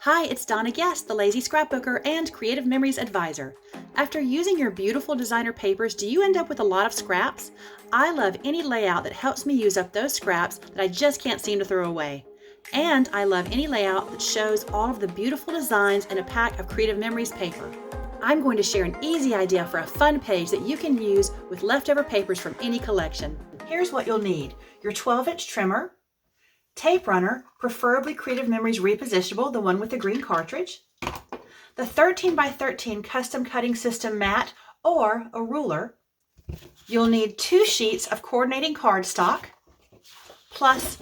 Hi, it's Donna Guest, the Lazy Scrapbooker and Creative Memories Advisor. After using your beautiful designer papers, do you end up with a lot of scraps? I love any layout that helps me use up those scraps that I just can't seem to throw away. And I love any layout that shows all of the beautiful designs in a pack of Creative Memories paper. I'm going to share an easy idea for a fun page that you can use with leftover papers from any collection. Here's what you'll need: your 12-inch trimmer, tape runner, preferably Creative Memories Repositionable, the one with the green cartridge, the 13 by 13 custom cutting system mat or a ruler. You'll need 2 sheets of coordinating cardstock, plus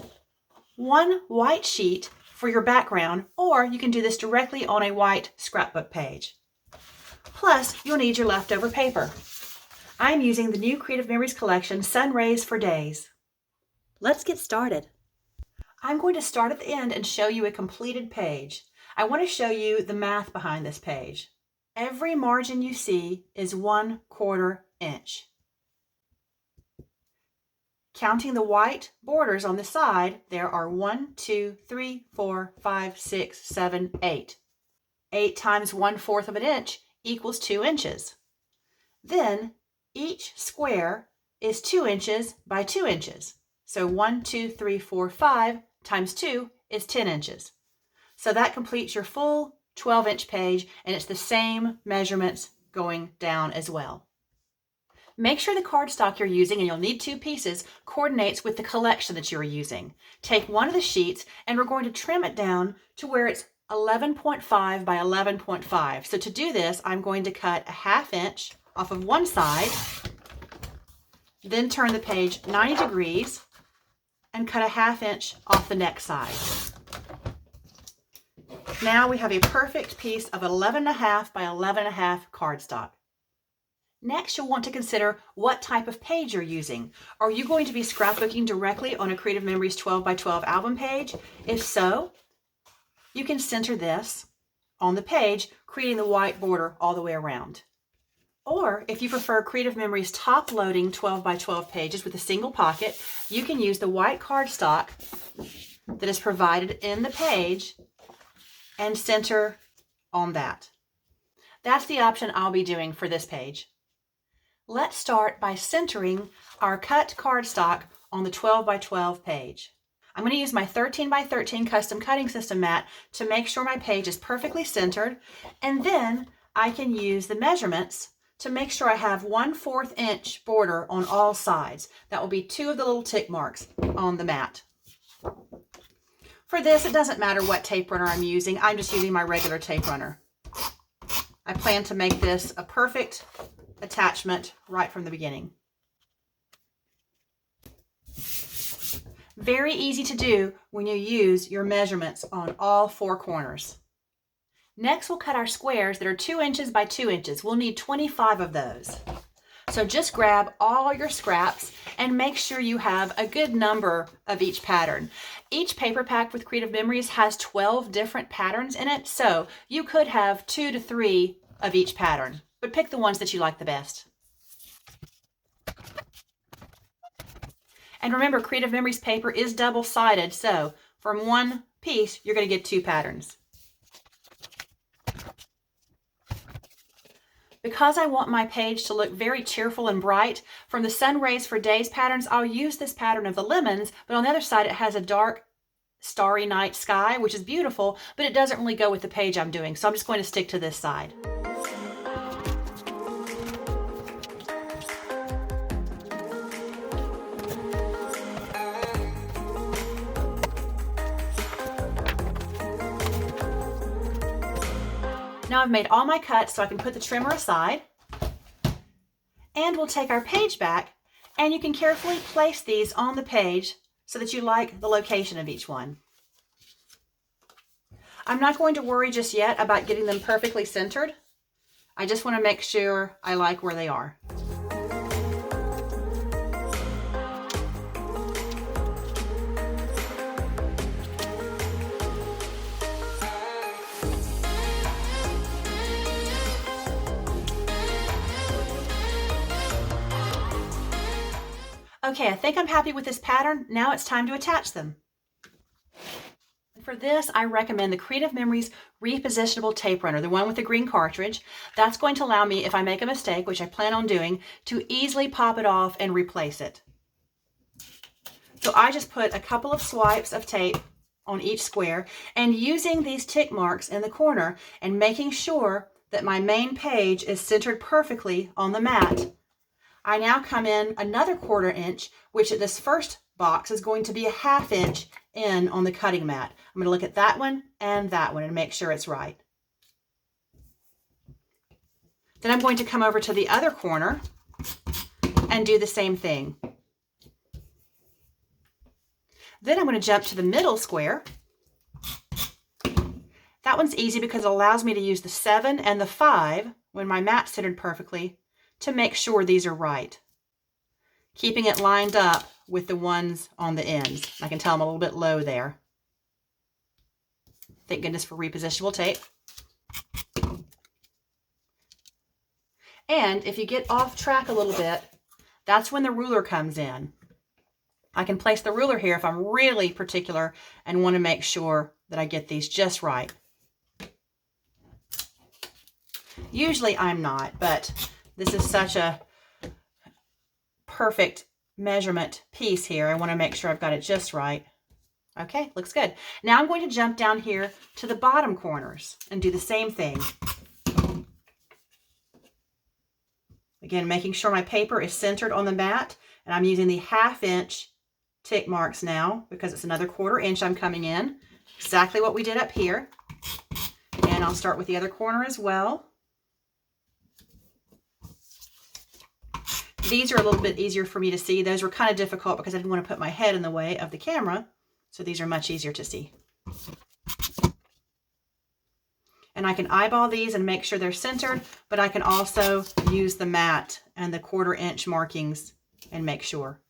1 white sheet for your background, or you can do this directly on a white scrapbook page. Plus, you'll need your leftover paper. I'm using the new Creative Memories collection, Sun Rays for Days. Let's get started. I'm going to start at the end and show you a completed page. I want to show you the math behind this page. Every margin you see is 1/4 inch. Counting the white borders on the side, there are 1, 2, 3, 4, 5, 6, 7, 8. 8 times 1/4 of an inch equals 2 inches. Then each square is 2 inches by 2 inches. So 1, 2, 3, 4, 5 times 2 is 10 inches. So that completes your full 12-inch page, and it's the same measurements going down as well. Make sure the cardstock you're using, and you'll need 2 pieces, coordinates with the collection that you're using. Take one of the sheets and we're going to trim it down to where it's 11.5 by 11.5. So to do this, I'm going to cut a 1/2 inch off of one side, then turn the page 90 degrees and cut a 1/2 inch off the next side. Now we have a perfect piece of 11.5 by 11.5 cardstock. Next, you'll want to consider what type of page you're using. Are you going to be scrapbooking directly on a Creative Memories 12 by 12 album page? If so, you can center this on the page, creating the white border all the way around. Or if you prefer Creative Memories top-loading 12 by 12 pages with a single pocket, you can use the white cardstock that is provided in the page and center on that. That's the option I'll be doing for this page. Let's start by centering our cut cardstock on the 12 by 12 page. I'm going to use my 13 by 13 custom cutting system mat to make sure my page is perfectly centered, and then I can use the measurements to make sure I have 1/4 inch border on all sides. That will be 2 of the little tick marks on the mat. For this, it doesn't matter what tape runner I'm using. I'm just using my regular tape runner. I plan to make this a perfect attachment right from the beginning. Very easy to do when you use your measurements on all 4 corners. Next, we'll cut our squares that are 2 inches by 2 inches. We'll need 25 of those. So just grab all your scraps and make sure you have a good number of each pattern. Each paper pack with Creative Memories has 12 different patterns in it, so you could have 2 to 3 of each pattern, but pick the ones that you like the best. And remember, Creative Memories paper is double-sided, so from one piece, you're going to get 2 patterns. Because I want my page to look very cheerful and bright, from the Sun Rays for Days patterns, I'll use this pattern of the lemons, but on the other side it has a dark, starry night sky, which is beautiful, but it doesn't really go with the page I'm doing, so I'm just going to stick to this side. Now I've made all my cuts so I can put the trimmer aside, and we'll take our page back, and you can carefully place these on the page so that you like the location of each one. I'm not going to worry just yet about getting them perfectly centered. I just want to make sure I like where they are. Okay, I think I'm happy with this pattern. Now it's time to attach them. For this, I recommend the Creative Memories Repositionable Tape Runner, the one with the green cartridge. That's going to allow me, if I make a mistake, which I plan on doing, to easily pop it off and replace it. So I just put a couple of swipes of tape on each square, and using these tick marks in the corner and making sure that my main page is centered perfectly on the mat, I now come in another 1/4 inch, which at this first box is going to be a 1/2 inch in on the cutting mat. I'm going to look at that one and make sure it's right. Then I'm going to come over to the other corner and do the same thing. Then I'm going to jump to the middle square. That one's easy because it allows me to use the 7 and the 5 when my mat's centered perfectly to make sure these are right, keeping it lined up with the ones on the ends. I can tell I'm a little bit low there. Thank goodness for repositionable tape. And if you get off track a little bit, that's when the ruler comes in. I can place the ruler here if I'm really particular and want to make sure that I get these just right. Usually I'm not, but this is such a perfect measurement piece here. I want to make sure I've got it just right. Okay, looks good. Now I'm going to jump down here to the bottom corners and do the same thing. Again, making sure my paper is centered on the mat, and I'm using the 1/2 inch tick marks now because it's another 1/4 inch I'm coming in. Exactly what we did up here. And I'll start with the other corner as well. These are a little bit easier for me to see. Those were kind of difficult because I didn't want to put my head in the way of the camera. So these are much easier to see. And I can eyeball these and make sure they're centered, but I can also use the mat and the 1/4 inch markings and make sure.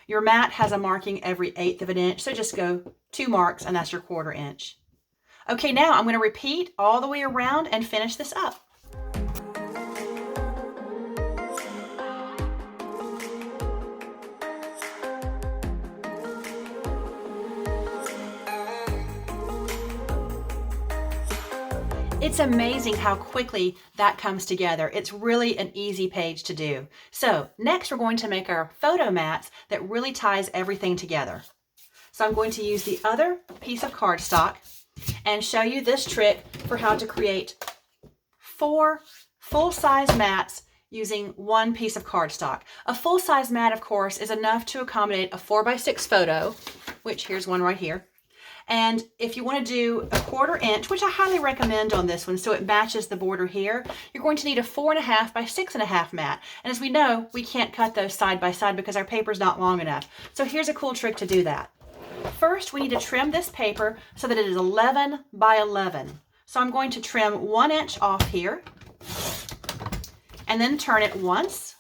Your mat has a marking every 1/8 of an inch, so just go 2 marks and that's your 1/4 inch. Okay, now I'm going to repeat all the way around and finish this up. It's amazing how quickly that comes together. It's really an easy page to do. So next we're going to make our photo mats that really ties everything together. So I'm going to use the other piece of cardstock and show you this trick for how to create 4 full-size mats using 1 piece of cardstock. A full-size mat, of course, is enough to accommodate a 4x6 photo, which here's one right here. And if you want to do a 1/4 inch, which I highly recommend on this one so it matches the border here, you're going to need a 4.5 by 6.5 mat. And as we know, we can't cut those side by side because our paper's not long enough. So here's a cool trick to do that. First, we need to trim this paper so that it is 11 by 11. So I'm going to trim 1 inch off here and then turn it once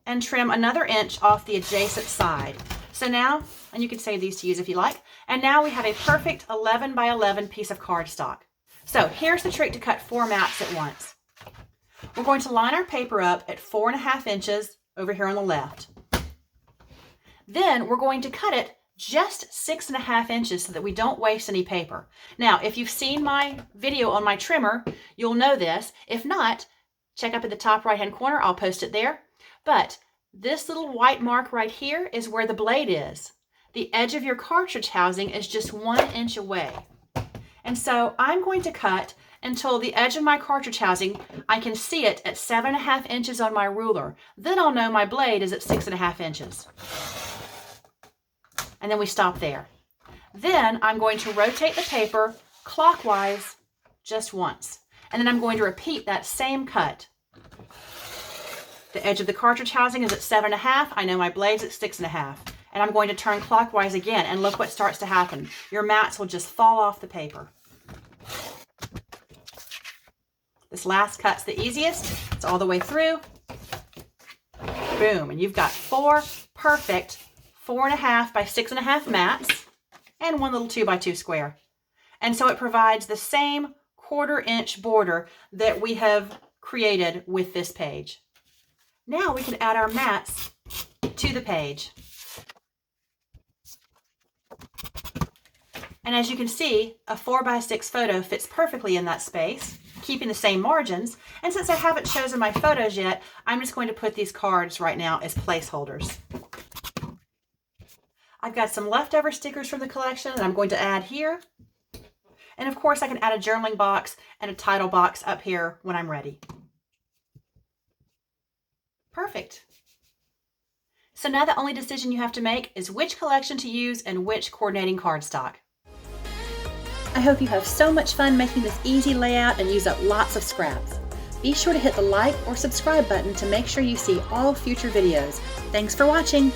and trim another inch off the adjacent side. So now, and you can save these to use if you like, and now we have a perfect 11 by 11 piece of cardstock. So here's the trick to cut 4 mats at once. We're going to line our paper up at 4.5 inches over here on the left. Then we're going to cut it just 6.5 inches so that we don't waste any paper. Now, if you've seen my video on my trimmer, you'll know this. If not, check up at the top right-hand corner. I'll post it there. But this little white mark right here is where the blade is. The edge of your cartridge housing is just 1 inch away. And so I'm going to cut until the edge of my cartridge housing, I can see it at 7.5 inches on my ruler. Then I'll know my blade is at 6.5 inches. And then we stop there. Then I'm going to rotate the paper clockwise just once. And then I'm going to repeat that same cut. The edge of the cartridge housing is at 7.5. I know my blade's at 6.5. And I'm going to turn clockwise again, and look what starts to happen. Your mats will just fall off the paper. This last cut's the easiest. It's all the way through. Boom, and you've got 4 perfect 4.5 by 6.5 mats and 1 little 2x2 square. And so it provides the same 1/4 inch border that we have created with this page. Now we can add our mats to the page. And as you can see, a 4x6 photo fits perfectly in that space, keeping the same margins. And since I haven't chosen my photos yet, I'm just going to put these cards right now as placeholders. I've got some leftover stickers from the collection that I'm going to add here. And of course, I can add a journaling box and a title box up here when I'm ready. Perfect. So now the only decision you have to make is which collection to use and which coordinating cardstock. I hope you have so much fun making this easy layout and use up lots of scraps. Be sure to hit the like or subscribe button to make sure you see all future videos. Thanks for watching.